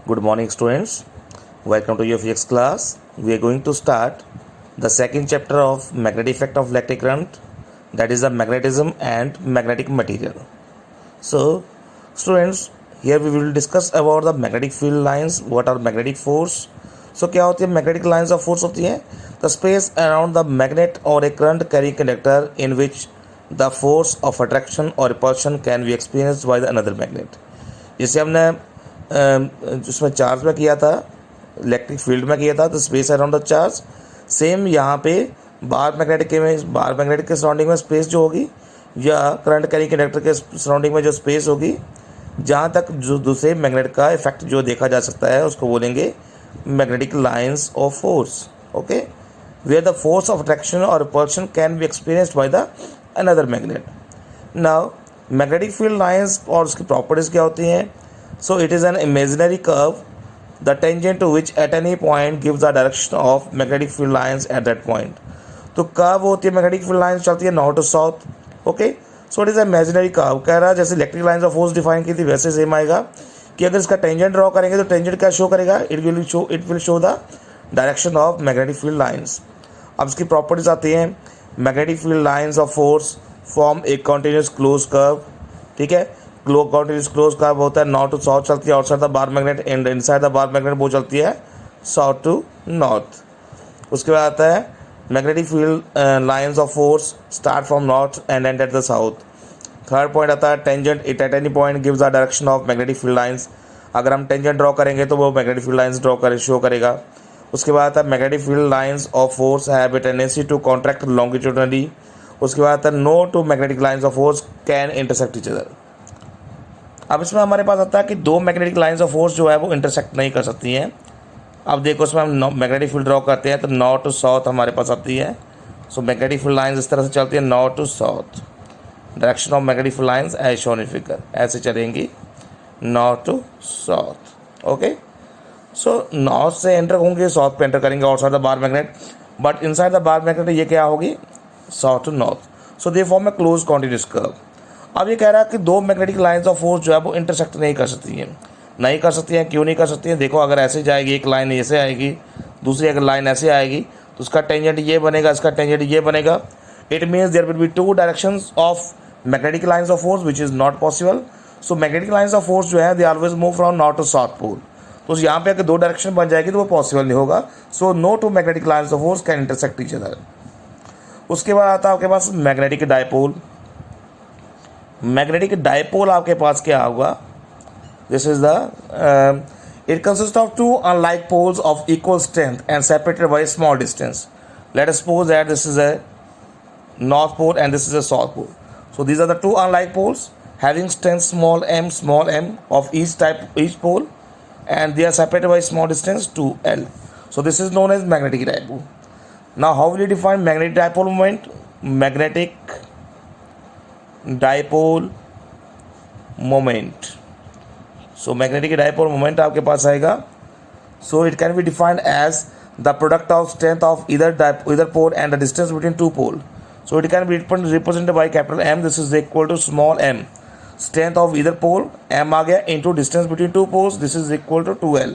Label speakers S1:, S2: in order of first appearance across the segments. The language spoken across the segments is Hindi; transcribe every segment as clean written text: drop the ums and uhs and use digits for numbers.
S1: Good morning, students. Welcome to your physics class. We are going to start the second chapter of magnetic effect of electric current, that is the magnetism and magnetic material. So, students, here we will discuss about the magnetic field lines. What are magnetic force? So, क्या होती है magnetic lines of force होती है the space around the magnet or a current carrying conductor in which the force of attraction or repulsion can be experienced by the another magnet. जैसे हमने जिसमें चार्ज में किया था, इलेक्ट्रिक फील्ड में किया था, तो space around the charge, same यहाँ पे बार मैग्नेटिक के सराउंडिंग में स्पेस जो होगी या करंट कैरिंग कंडक्टर के सराउंडिंग में जो स्पेस होगी, जहाँ तक जो दूसरे मैग्नेट का इफेक्ट जो देखा जा सकता है उसको बोलेंगे magnetic lines of force. Okay, where the force of attraction और repulsion can be experienced by the another magnet. Now magnetic field lines और उसकी प्रॉपर्टीज़ क्या होती हैं? So it is an imaginary curve, the tangent to which at any point gives the direction of magnetic field lines at that point. तो कर्व होती है मैग्नेटिक फील्ड लाइंस, चलती है north to south. Okay, so it is imaginary curve. कह रहा है जैसे electric lines of force define की थी वैसे सेम आएगा कि अगर इसका टेंजेंट ड्रॉ करेंगे तो टेंजेंट क्या शो करेगा? It will show the direction of magnetic field lines. अब इसकी प्रॉपर्टीज आती हैं. Magnetic field lines of force form a continuous close curve. ठीक है, कॉन्टिन्यूस क्लोज कर्व होता है, नॉर्थ टू साउथ चलती है outside the bar magnet, and inside the bar magnet वो चलती है साउथ टू नॉर्थ. उसके बाद आता है magnetic field lines of force start from north and and at the south. Third point आता है tangent, it at any point gives the direction of magnetic field lines. अगर हम टेंजेंट ड्रॉ करेंगे तो वो मैग्नेटिक फील्ड लाइंस शो करेगा. उसके बाद आता है magnetic field lines of force have a tendency to contract longitudinally. उसके बाद आता है no two magnetic lines of force can intersect each other. अब इसमें हमारे पास आता है कि दो मैग्नेटिक लाइंस ऑफ फोर्स जो है वो इंटरसेक्ट नहीं कर सकती हैं. अब देखो इसमें हम मैग्नेटिक फील्ड ड्रॉ करते हैं तो नॉर्थ टू साउथ हमारे पास आती है. सो मैग्नेटिक फील्ड लाइंस इस तरह से चलती है north to south. Direction of magnetic field lines as shown in figure, ऐसे चलेंगी north to south. Okay, so north से एंटर होंगे, साउथ पे एंटर करेंगे outside the bar magnet, but inside the bar magnet ये क्या होगी? South to north. So they form a close continuous curve. अब ये कह रहा है कि दो मैग्नेटिक लाइंस ऑफ फोर्स जो है वो इंटरसेक्ट नहीं कर सकती हैं. क्यों नहीं कर सकती हैं? देखो, अगर ऐसे जाएगी, एक लाइन ऐसे आएगी, दूसरी अगर लाइन ऐसे आएगी तो उसका टेंजेंट ये बनेगा, इसका टेंजेंट ये बनेगा. It means there will be two directions of magnetic lines of force which is not possible. So magnetic lines of force जो है they always move from north to south pole. तो यहाँ पे अगर दो डायरेक्शन बन जाएगी तो वो पॉसिबल नहीं होगा. So no two magnetic lines of force can intersect each other. उसके बाद आता है आपके पास मैग्नेटिक डायपोल. मैग्नेटिक डायपोल आपके पास क्या होगा? This is the it consist of two unlike poles of equal strength and separated by small distance. Let us suppose that this is a north pole and this is a south pole. So these are the two unlike poles having strength small m of each pole, and they are separated by small distance 2l. So this is known as magnetic dipole. Now how will you define magnetic dipole moment? Magnetic dipole moment. So magnetic dipole moment आपके पास आएगा. So it can be defined as the product of strength of either pole and the distance between two pole. So it can be represented by capital M. This is equal to small m. Strength of either pole, m आ गया, into distance between two poles. This is equal to 2l.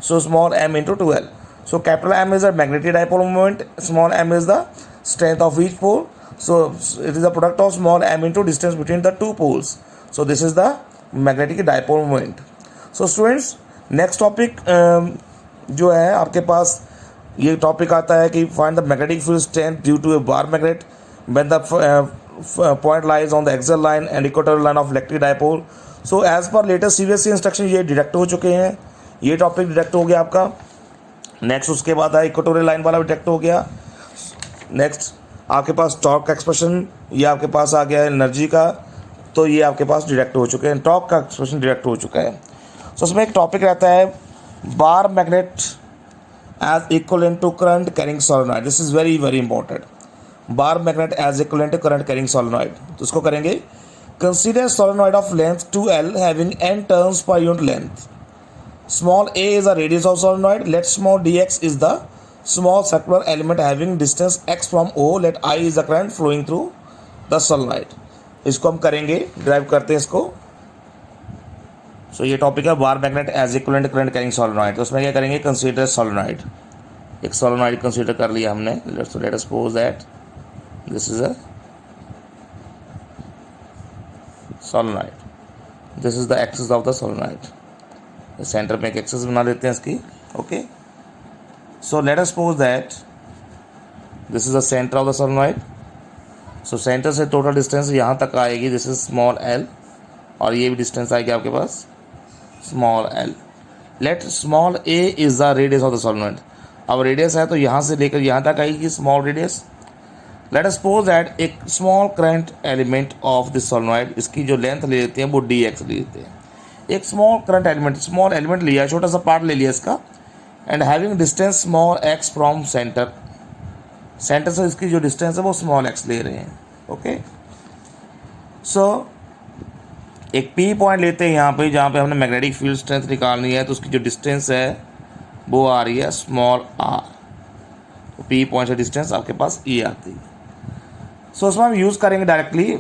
S1: So small m into 2l. So capital M is the magnetic dipole moment. Small m is the strength of each pole. So it is the product of small m into distance between the two poles. So this is the magnetic dipole moment. So students, next topic जो है आपके पास ये टॉपिक आता है कि find the magnetic field strength due to a bar magnet when the point lies on the axial line and equatorial line of electric dipole. So as per latest CBSE instruction ये डिडक्ट हो चुके हैं. ये टॉपिक डिडक्ट हो गया आपका. नेक्स्ट उसके बाद है इक्वेटोरियल लाइन वाला डिडक्ट हो गया. नेक्स्ट आपके पास टॉर्क एक्सप्रेशन, ये आपके पास आ गया एनर्जी का, तो ये आपके पास डिडक्ट हो चुके हैं. टॉर्क का एक्सप्रेशन डिडक्ट हो चुका है. सो उसमें एक टॉपिक रहता है bar magnet as equivalent to current carrying solenoid. This is very very important. Bar magnet as equivalent to current carrying solenoid. तो उसको करेंगे. Consider solenoid of length 2l having n turns per unit length. Small a is the radius of solenoid. Let small dx is the small circular element having distance x from O. Let I is the current flowing through the solenoid. इसको हम करेंगे, ड्राइव करते हैं इसको. सो ये टॉपिक है bar magnet as equivalent current carrying solenoid. तो उसमें क्या करेंगे, कंसीडर सोलेनॉइड। एक सोलेनॉइड कंसीडर कर लिया हमने। Let us suppose that this is a solenoid, this is the axis of the solenoid. Centre में एक एक्सिस बना लेते हैं इसकी। Okay, so let us suppose that this is the centre of the solenoid. So centre से टोटल डिस्टेंस यहाँ तक आएगी, दिस इज स्मॉल एल, और ये भी डिस्टेंस आएगी आपके पास small L. Let small A is the radius of the solenoid. अब रेडियस है तो यहाँ से लेकर यहाँ तक आएगी small radius. Let us suppose that एक small current element of this solenoid, इसकी जो लेंथ ले लेते हैं वो डी एक्स ले लेते हैं। एक small current element, small element लिया, छोटा सा पार्ट ले लिया इसका, and having distance small x from centre. Centre से इसकी जो डिस्टेंस है वो स्मॉल एक्स ले रहे हैं। ओके, सो एक पी पॉइंट लेते हैं यहाँ पे, जहाँ पे हमने मैग्नेटिक फील्ड स्ट्रेंथ निकालनी है। तो उसकी जो डिस्टेंस है वो आ रही है स्मॉल आर। तो पी पॉइंट से डिस्टेंस आपके पास ये आती है। सो उसमें हम यूज़ करेंगे directly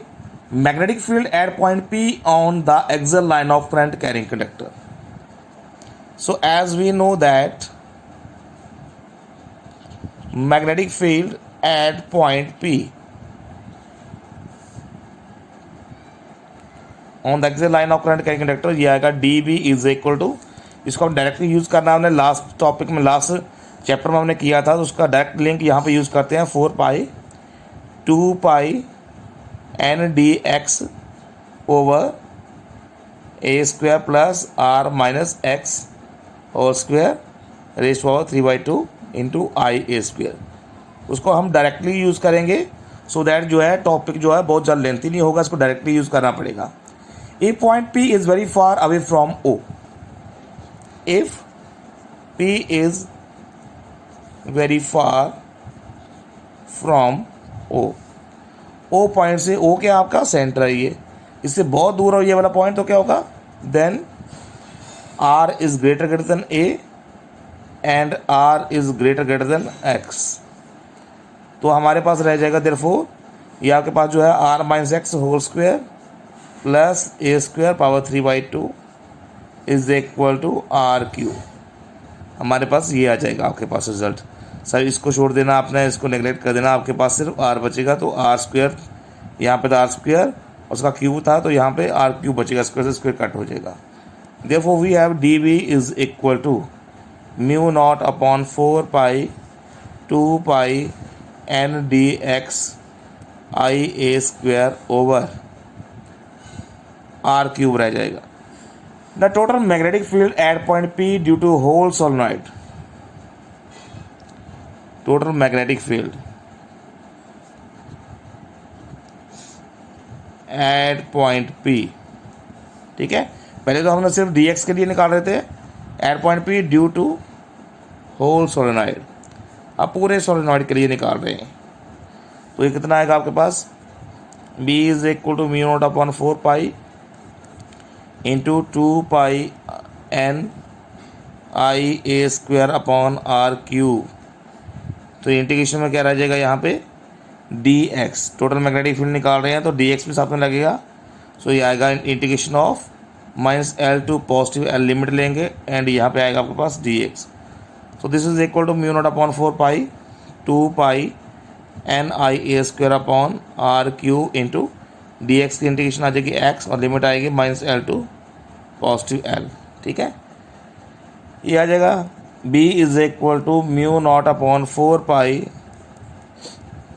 S1: magnetic field at point P on the axial line of current carrying conductor. So as we know that magnetic field at point P on the axial line of current carrying conductor, ये आएगा dB इज इक्वल टू, इसको हम डायरेक्टली यूज़ करना है। हमने लास्ट टॉपिक में, लास्ट चैप्टर में हमने किया था, तो उसका डायरेक्ट लिंक यहाँ पे यूज़ करते हैं। 4 pi 2 pi N D X over A square plus R minus X और square raise to power 3/2 into I A square. उसको हम डायरेक्टली यूज़ करेंगे सो दैट जो है टॉपिक जो है बहुत ज़्यादा लेंथी नहीं होगा, इसको डायरेक्टली यूज़ करना पड़ेगा। If point P is very far away from O, if P is very far from O, O point से, ओ क्या आपका सेंटर है ये, इससे बहुत दूर हो ये वाला पॉइंट, तो क्या होगा, then R is greater than A and R is greater than X. तो हमारे पास रह जाएगा देयरफॉर ये आपके पास जो है R minus X whole square plus A square power 3/2 is equal to R cube. हमारे पास ये आ जाएगा आपके पास रिजल्ट। सर इसको छोड़ देना आपने, इसको नेगलेक्ट कर देना, आपके पास सिर्फ आर बचेगा। तो आर स्क्वायर, यहाँ पे तो आर स्क्वायर उसका क्यूब था, तो यहाँ पे आर क्यूब बचेगा, स्क्वायर से स्क्वायर कट हो जाएगा। Therefore we have D B is equal to mu naught upon 4 pi 2 pi N D X I A square over R cube रह जाएगा। The total magnetic field at point P due to whole solenoid, total magnetic field at point P, ठीक है। पहले तो हमने सिर्फ डी एक्स के लिए निकाल रहे थे, at point P due to whole solenoid. अब पूरे सोलेनॉइड के लिए निकाल रहे हैं, तो ये कितना आएगा आपके पास, B is equal to mu naught upon 4 pi into 2 pi N I A square upon R cube. तो इंटीग्रेशन में क्या रह जाएगा यहाँ पे D X, total magnetic field निकाल रहे हैं तो डी एक्स भी साथ में लगेगा। सो ये आएगा integration of minus L to positive L limit लेंगे, एंड यहाँ पे आएगा आपके पास D X. So this is equal to mu naught upon 4 pi 2 pi N I A square upon R Q into D X की इंटीग्रेशन आ जाएगी एक्स और लिमिट आएगी minus L to positive L, ठीक है। ये आ जाएगा B is equal to mu naught upon 4 pi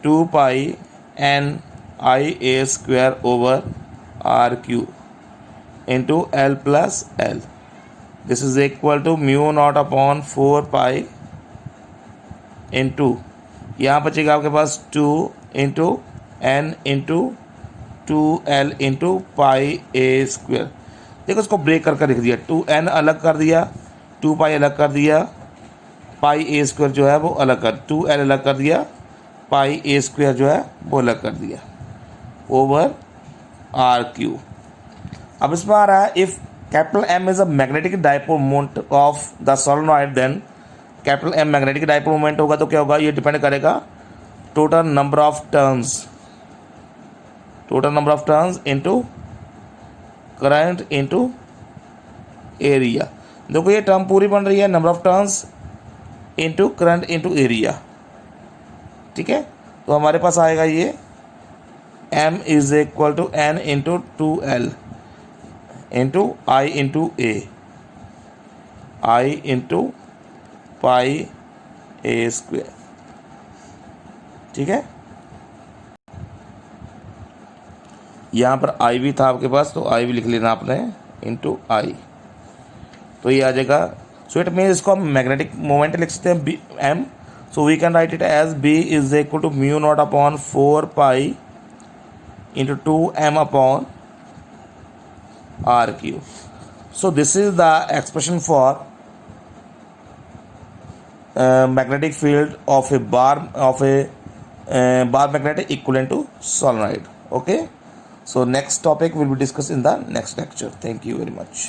S1: 2 pi N I A square over R Q into L plus L. This is equal to mu naught upon 4 pi into, यहाँ बचेगा आपके पास 2 into N into 2l into pi A square. देखो इसको ब्रेक कर लिख दिया, 2n अलग कर दिया, 2 पाई अलग कर दिया, पाई ए स्क्वायर जो है वो अलग कर, 2l अलग कर दिया, पाई ए स्क्वायर जो है वो अलग कर दिया ओवर आर क्यू। अब इसमें आ रहा है if capital M is a magnetic dipole moment of the solenoid, then capital M magnetic dipole moment होगा तो क्या होगा, ये डिपेंड करेगा total number of turns, total number of turns into current into area. देखो ये टर्म पूरी बन रही है, number of turns into current into area, ठीक है। तो हमारे पास आएगा ये m is equal to n into 2L into I into A, I into pi A square, ठीक है। यहाँ पर आई भी था आपके पास, तो आई भी लिख लेना आपने इंटू आई, तो ये आ जाएगा। सो इट मीन इसको हम मैग्नेटिक मोमेंट लिख सकते हैं B M, so we can write it as B is equal to mu naught upon 4 pi into 2m upon R cube. So this is the expression for magnetic field of a bar magnetic equivalent to solenoid. Okay, so next topic will be discussed in the next lecture. Thank you very much.